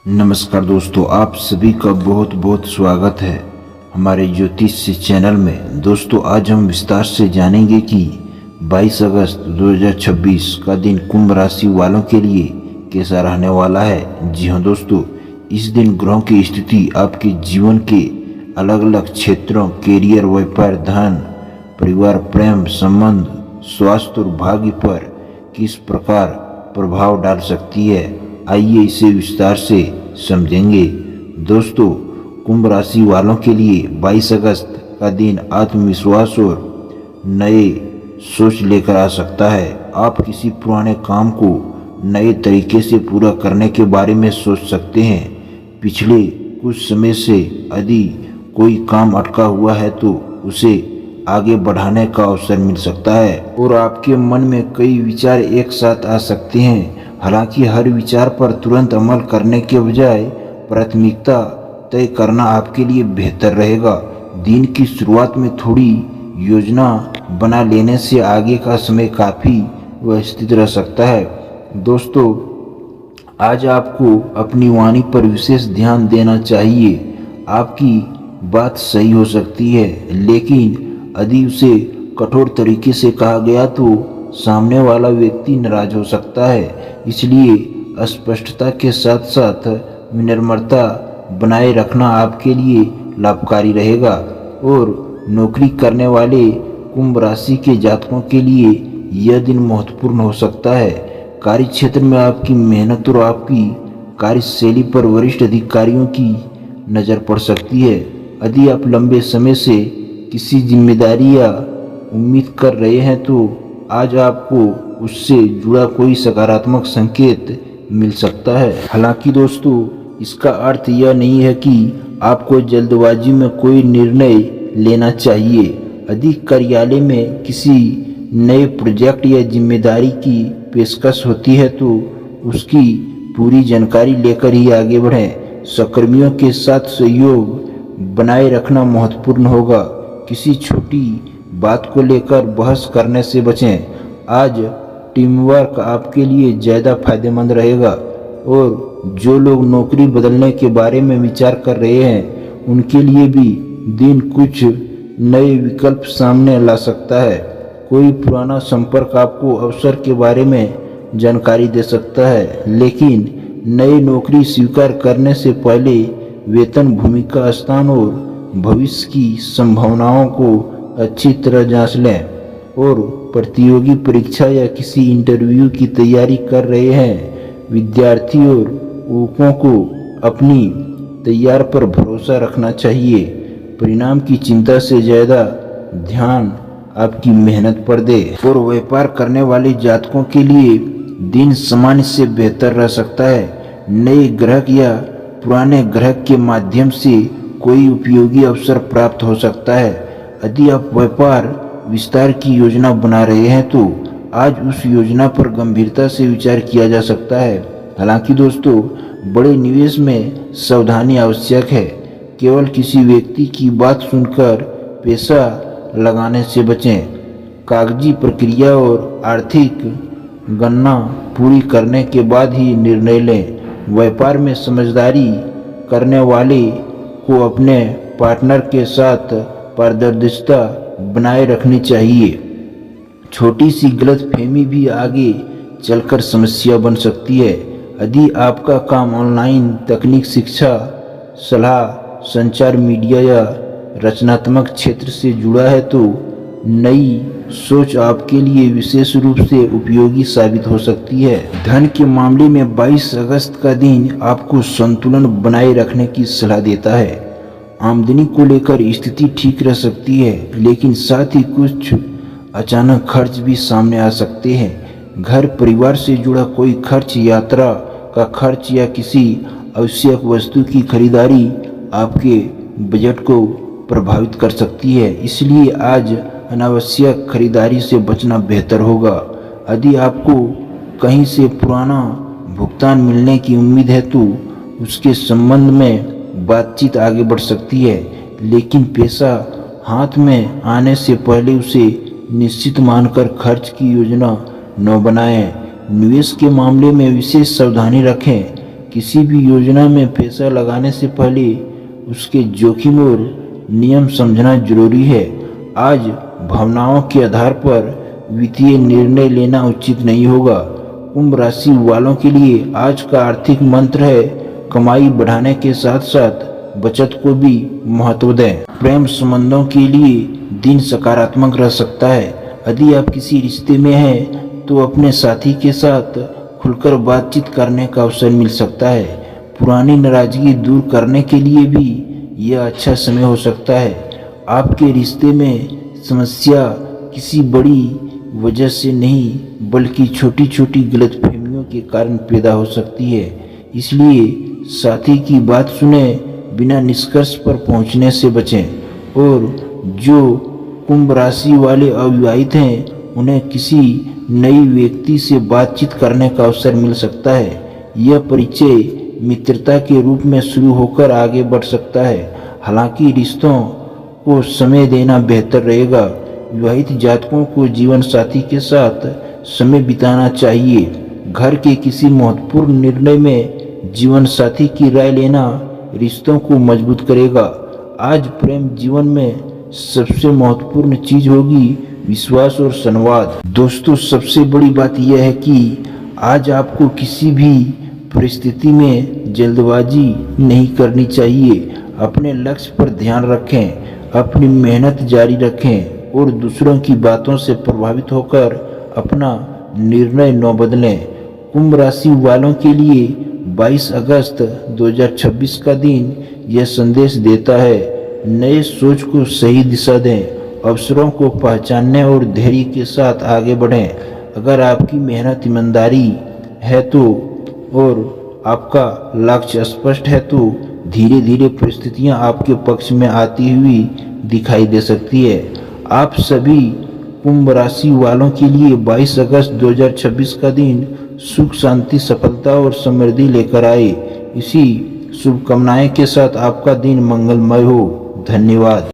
नमस्कार दोस्तों, आप सभी का बहुत बहुत स्वागत है हमारे ज्योतिष चैनल में। दोस्तों, आज हम विस्तार से जानेंगे कि 22 अगस्त 2026 का दिन कुंभ राशि वालों के लिए कैसा रहने वाला है। जी हाँ दोस्तों, इस दिन ग्रहों की स्थिति आपके जीवन के अलग अलग क्षेत्रों, कैरियर, व्यापार, धन, परिवार, प्रेम संबंध, स्वास्थ्य और भाग्य पर किस प्रकार प्रभाव डाल सकती है, आइए इसे विस्तार से समझेंगे। दोस्तों, कुंभ राशि वालों के लिए 22 अगस्त का दिन आत्मविश्वास और नए सोच लेकर आ सकता है। आप किसी पुराने काम को नए तरीके से पूरा करने के बारे में सोच सकते हैं। पिछले कुछ समय से यदि कोई काम अटका हुआ है तो उसे आगे बढ़ाने का अवसर मिल सकता है और आपके मन में कई विचार एक साथ आ सकते हैं। हालांकि हर विचार पर तुरंत अमल करने के बजाय प्राथमिकता तय करना आपके लिए बेहतर रहेगा। दिन की शुरुआत में थोड़ी योजना बना लेने से आगे का समय काफ़ी व्यवस्थित रह सकता है। दोस्तों, आज आपको अपनी वाणी पर विशेष ध्यान देना चाहिए। आपकी बात सही हो सकती है, लेकिन यदि उसे कठोर तरीके से कहा गया तो सामने वाला व्यक्ति नाराज हो सकता है। इसलिए स्पष्टता के साथ साथ विनम्रता बनाए रखना आपके लिए लाभकारी रहेगा। और नौकरी करने वाले कुंभ राशि के जातकों के लिए यह दिन महत्वपूर्ण हो सकता है। कार्य क्षेत्र में आपकी मेहनत और आपकी कार्यशैली पर वरिष्ठ अधिकारियों की नज़र पड़ सकती है। यदि आप लंबे समय से किसी जिम्मेदारी या उम्मीद कर रहे हैं तो आज आपको उससे जुड़ा कोई सकारात्मक संकेत मिल सकता है। हालांकि दोस्तों, इसका अर्थ यह नहीं है कि आपको जल्दबाजी में कोई निर्णय लेना चाहिए। यदि कार्यालय में किसी नए प्रोजेक्ट या जिम्मेदारी की पेशकश होती है तो उसकी पूरी जानकारी लेकर ही आगे बढ़ें। सहकर्मियों के साथ सहयोग बनाए रखना महत्वपूर्ण होगा। किसी छोटी बात को लेकर बहस करने से बचें। आज टीम वर्क आपके लिए ज़्यादा फायदेमंद रहेगा और जो लोग नौकरी बदलने के बारे में विचार कर रहे हैं उनके लिए भी दिन कुछ नए विकल्प सामने ला सकता है। कोई पुराना संपर्क आपको अवसर के बारे में जानकारी दे सकता है, लेकिन नई नौकरी स्वीकार करने से पहले वेतन, भूमिका, स्थान और भविष्य की संभावनाओं को अच्छी तरह जांच लें। और प्रतियोगी परीक्षा या किसी इंटरव्यू की तैयारी कर रहे हैं विद्यार्थी और युवकों को अपनी तैयारी पर भरोसा रखना चाहिए। परिणाम की चिंता से ज़्यादा ध्यान आपकी मेहनत पर दे। और व्यापार करने वाले जातकों के लिए दिन सामान्य से बेहतर रह सकता है। नए ग्राहक या पुराने ग्राहक के माध्यम से कोई उपयोगी अवसर प्राप्त हो सकता है। यदि आप व्यापार विस्तार की योजना बना रहे हैं तो आज उस योजना पर गंभीरता से विचार किया जा सकता है। हालांकि दोस्तों, बड़े निवेश में सावधानी आवश्यक है। केवल किसी व्यक्ति की बात सुनकर पैसा लगाने से बचें। कागजी प्रक्रिया और आर्थिक गणना पूरी करने के बाद ही निर्णय लें। व्यापार में समझदारी करने वाले को अपने पार्टनर के साथ पारदर्शिता बनाए रखनी चाहिए। छोटी सी गलतफहमी भी आगे चलकर समस्या बन सकती है। यदि आपका काम ऑनलाइन तकनीक, शिक्षा, सलाह, संचार, मीडिया या रचनात्मक क्षेत्र से जुड़ा है तो नई सोच आपके लिए विशेष रूप से उपयोगी साबित हो सकती है। धन के मामले में 22 अगस्त का दिन आपको संतुलन बनाए रखने की सलाह देता है। आमदनी को लेकर स्थिति ठीक रह सकती है, लेकिन साथ ही कुछ अचानक खर्च भी सामने आ सकते हैं। घर परिवार से जुड़ा कोई खर्च, यात्रा का खर्च या किसी आवश्यक वस्तु की खरीदारी आपके बजट को प्रभावित कर सकती है। इसलिए आज अनावश्यक खरीदारी से बचना बेहतर होगा। यदि आपको कहीं से पुराना भुगतान मिलने की उम्मीद है तो उसके संबंध में बातचीत आगे बढ़ सकती है, लेकिन पैसा हाथ में आने से पहले उसे निश्चित मानकर खर्च की योजना न बनाएं। निवेश के मामले में विशेष सावधानी रखें। किसी भी योजना में पैसा लगाने से पहले उसके जोखिम और नियम समझना जरूरी है। आज भावनाओं के आधार पर वित्तीय निर्णय लेना उचित नहीं होगा। कुंभ राशि वालों के लिए आज का आर्थिक मंत्र है, कमाई बढ़ाने के साथ साथ बचत को भी महत्व दें। प्रेम संबंधों के लिए दिन सकारात्मक रह सकता है। यदि आप किसी रिश्ते में हैं तो अपने साथी के साथ खुलकर बातचीत करने का अवसर मिल सकता है। पुरानी नाराजगी दूर करने के लिए भी यह अच्छा समय हो सकता है। आपके रिश्ते में समस्या किसी बड़ी वजह से नहीं बल्कि छोटी छोटी गलतफहमियों के कारण पैदा हो सकती है। इसलिए साथी की बात सुने बिना निष्कर्ष पर पहुंचने से बचें। और जो कुंभ राशि वाले अविवाहित हैं उन्हें किसी नई व्यक्ति से बातचीत करने का अवसर मिल सकता है। यह परिचय मित्रता के रूप में शुरू होकर आगे बढ़ सकता है। हालांकि रिश्तों को समय देना बेहतर रहेगा। विवाहित जातकों को जीवन साथी के साथ समय बिताना चाहिए। घर के किसी महत्वपूर्ण निर्णय में जीवन साथी की राय लेना रिश्तों को मजबूत करेगा। आज प्रेम जीवन में सबसे महत्वपूर्ण चीज होगी विश्वास और संवाद। दोस्तों, सबसे बड़ी बात यह है कि आज आपको किसी भी परिस्थिति में जल्दबाजी नहीं करनी चाहिए। अपने लक्ष्य पर ध्यान रखें, अपनी मेहनत जारी रखें और दूसरों की बातों से प्रभावित होकर अपना निर्णय न बदलें। कुंभ राशि वालों के लिए 22 अगस्त 2026 का दिन यह संदेश देता है, नए सोच को सही दिशा दें, अवसरों को पहचानने और धैर्य के साथ आगे बढ़ें। अगर आपकी मेहनत ईमानदारी है तो और आपका लक्ष्य स्पष्ट है तो धीरे धीरे परिस्थितियां आपके पक्ष में आती हुई दिखाई दे सकती है। आप सभी कुंभ राशि वालों के लिए 22 अगस्त 2026 का दिन सुख, शांति, सफलता और समृद्धि लेकर आए। इसी शुभकामनाएं के साथ आपका दिन मंगलमय हो। धन्यवाद।